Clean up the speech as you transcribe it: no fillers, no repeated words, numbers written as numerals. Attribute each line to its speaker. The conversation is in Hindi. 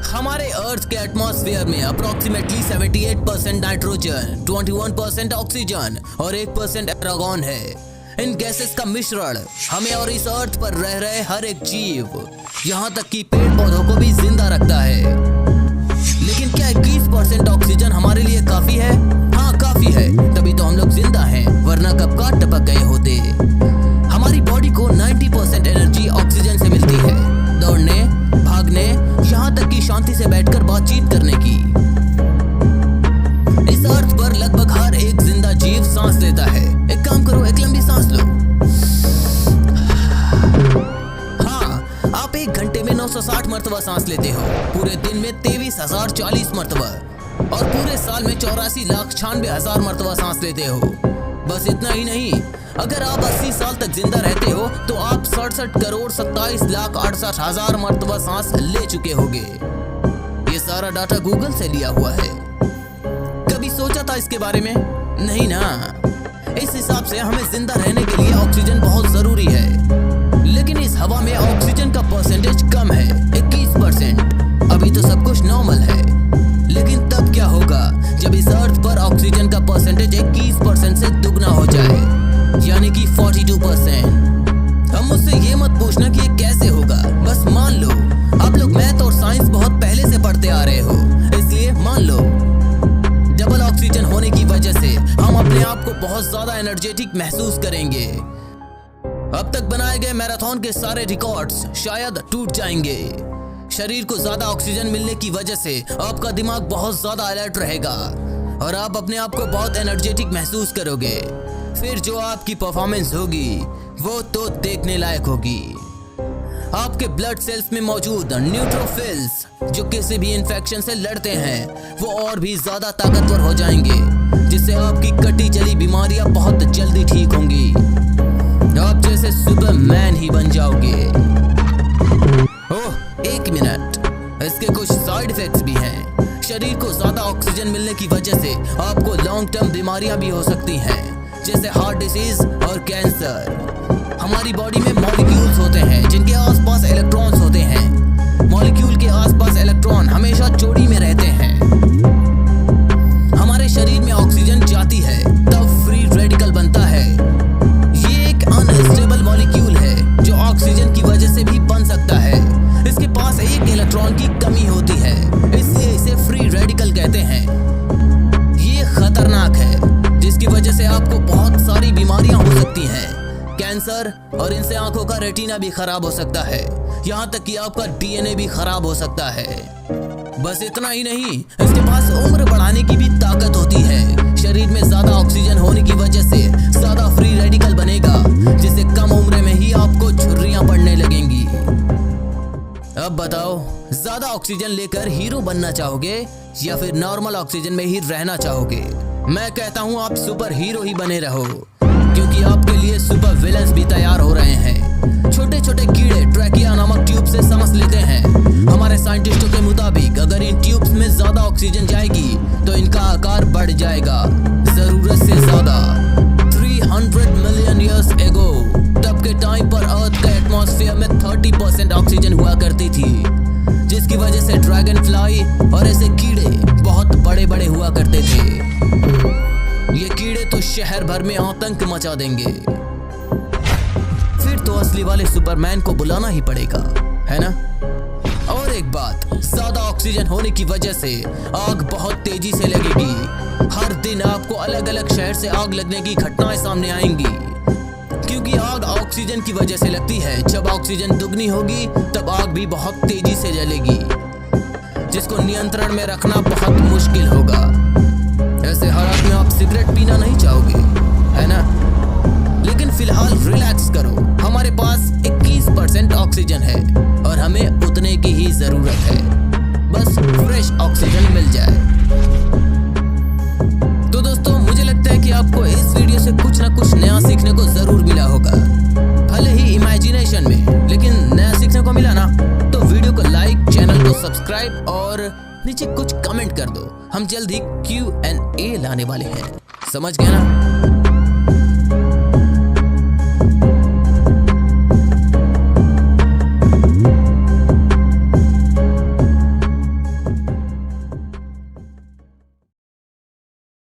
Speaker 1: हमारे अर्थ के एटमॉस्फेयर में अप्रोक्सीमेटली 78% नाइट्रोजन, 21% ऑक्सीजन और 1% एरागोन है। इन गैसेस का मिश्रण हमें और इस अर्थ पर रह रहे हर एक जीव, यहाँ तक कि पेड़ पौधों को भी जिंदा रखता है। लेकिन क्या 21% ऑक्सीजन हमारे लिए काफी है? हाँ, काफी है, तभी तो हम लोग जिंदा हैं, वरना कब का टपक गए होते। हमारी बॉडी को 90% एनर्जी ऑक्सीजन से मिलती है, दौड़ने, भागने, यहाँ तक कि शांति से बैठकर बातचीत करने की। इस अर्थ पर लगभग हर एक जिंदा जीव सांस लेता है। एक काम करो, एक लंबी सांस लो। हाँ, आप एक घंटे में 960 मरतबा सांस लेते हो, पूरे दिन में 23,040 मरतबा और पूरे साल में 84,96,000 मरतबा सांस लेते हो। बस इतना ही नहीं, अगर आप 80 साल तक जिंदा रहते हो तो आप 67,27,68,000 मरतबा सांस ले चुके होगे। ये सारा डाटा गूगल से लिया हुआ है। कभी सोचा था इसके बारे में? नहीं ना। इस हिसाब से हमें जिंदा रहने के लिए ऑक्सीजन बहुत जरूरी है, लेकिन इस हवा में ऑक्सीजन का परसेंटेज कम है, 21%। अभी तो सब कुछ नॉर्मल है, लेकिन तब क्या होगा जब इस अर्थ पर ऑक्सीजन का परसेंटेज 21% से दुगना हो जाए, यानी कि 42%। हम मुझसे ये मत पूछना कि ये कैसे होगा, बस मान लो। आप लोग मैथ और साइंस बहुत पहले से पढ़ते आ रहे हो, इसलिए मान लो। डबल ऑक्सीजन होने की वजह से हम अपने आप को बहुत ज्यादा एनर्जेटिक महसूस करेंगे। अब तक बनाए गए मैराथन के सारे रिकॉर्ड्स शायद टूट जाएंगे। शरीर को ज्यादा ऑक्सीजन मिलने की वजह से आपका दिमाग बहुत ज्यादा अलर्ट रहेगा और आप अपने आप को बहुत एनर्जेटिक महसूस करोगे। फिर जो आपकी परफॉर्मेंस होगी वो तो देखने लायक होगी। आपके ब्लड सेल्स में मौजूद न्यूट्रोफिल्स, जो किसी भी इन्फेक्शन से लड़ते हैं, वो और भी ज्यादा ताकतवर हो जाएंगे, जिससे आपकी कटी चली बीमारियां बहुत जल्दी ठीक होंगी। आप जैसे सुपरमैन ही बन जाओगे। ओह, एक मिनट, इसके कुछ साइड इफेक्ट्स भी हैं। शरीर को ज्यादा ऑक्सीजन मिलने की वजह से आपको लॉन्ग टर्म बीमारियां भी हो सकती हैं, जैसे हार्ट डिसीज और कैंसर। हमारी बॉडी में मॉलिक्यूल्स होते हैं जिनके आसपास इलेक्ट्रॉन्स होते हैं। मॉलिक्यूल के आसपास इलेक्ट्रॉन हमेशा जोड़ी में रहते हैं। हमारे शरीर में ऑक्सीजन जाती है तब फ्री रेडिकल बनता है। ये एक अनस्टेबल मॉलिक्यूल है जो ऑक्सीजन की वजह से भी बन सकता है। इसके पास एक इलेक्ट्रॉन की कमी होती है, इसलिए इसे फ्री रेडिकल कहते हैं। ये खतरनाक है, जिसकी वजह से आपको बहुत सारी बीमारियां हो सकती हैं, कैंसर, और इनसे आंखों का रेटिना भी खराब हो सकता है, यहाँ तक कि आपका डीएनए भी खराब हो सकता है। बस इतना ही नहीं, इसके पास उम्र बढ़ाने की भी ताकत होती है। शरीर में ज्यादा ऑक्सीजन होने की वजह से ज्यादा फ्री रेडिकल बनेगा, जिससे कम उम्र में ही आपको झुर्रियां पड़ने लगेंगी। अब बताओ, ज्यादा ऑक्सीजन लेकर हीरो बनना चाहोगे या फिर नॉर्मल ऑक्सीजन में ही रहना चाहोगे? मैं कहता हूँ आप सुपर हीरो ही बने रहो, क्योंकि आपके लिए सुपर विलेंस भी तैयार हो रहे हैं। छोटे छोटे कीड़े ट्रैकिया नामक ट्यूब से सांस लेते हैं। हमारे साइंटिस्टों के मुताबिक अगर इन ट्यूब्स में ज्यादा ऑक्सीजन जाएगी तो इनका आकार बढ़ जाएगा, जरूरत से ज्यादा। 300 मिलियन ईयर्स एगो, तब के टाइम पर अर्थ के एटमॉस्फेयर में 30% ऑक्सीजन हुआ करती थी, जिसकी वजह से ड्रैगन फ्लाई और ऐसे कीड़े बहुत बड़े बड़े हुआ करते थे। ये कीड़े तो शहर भर में आतंक मचा देंगे। फिर तो असली वाले सुपरमैन को बुलाना ही पड़ेगा, है ना? और एक बात, ज्यादा ऑक्सीजन होने की वजह से आग बहुत तेजी से लगेगी। हर दिन आपको अलग अलग शहर से आग लगने की घटनाएं सामने आएंगी, क्योंकि आग ऑक्सीजन की वजह से लगती है। जब ऑक्सीजन दुगनी होगी तब आग भी बहुत तेजी से जलेगी, जिसको नियंत्रण में रखना बहुत मुश्किल होगा। ऐसे हालात में आप सिगरेट पीना नहीं चाहोगे, है ना? लेकिन फिलहाल रिलैक्स करो, हमारे पास 21% ऑक्सीजन है और हमें उतने की ही जरूरत है, बस फ्रेश ऑक्सीजन मिल जाए। तो दोस्तों, मुझे लगता है कि आपको इस वीडियो से कुछ ना कुछ नया सीखने को जरूर मिला होगा, भले ही इमेजिनेशन में, लेकिन नया सीखने को मिला ना। तो वीडियो को लाइक, चैनल को सब्सक्राइब और नीचे कुछ कमेंट कर दो। हम जल्द ही Q&A लाने वाले हैं, समझ गए ना?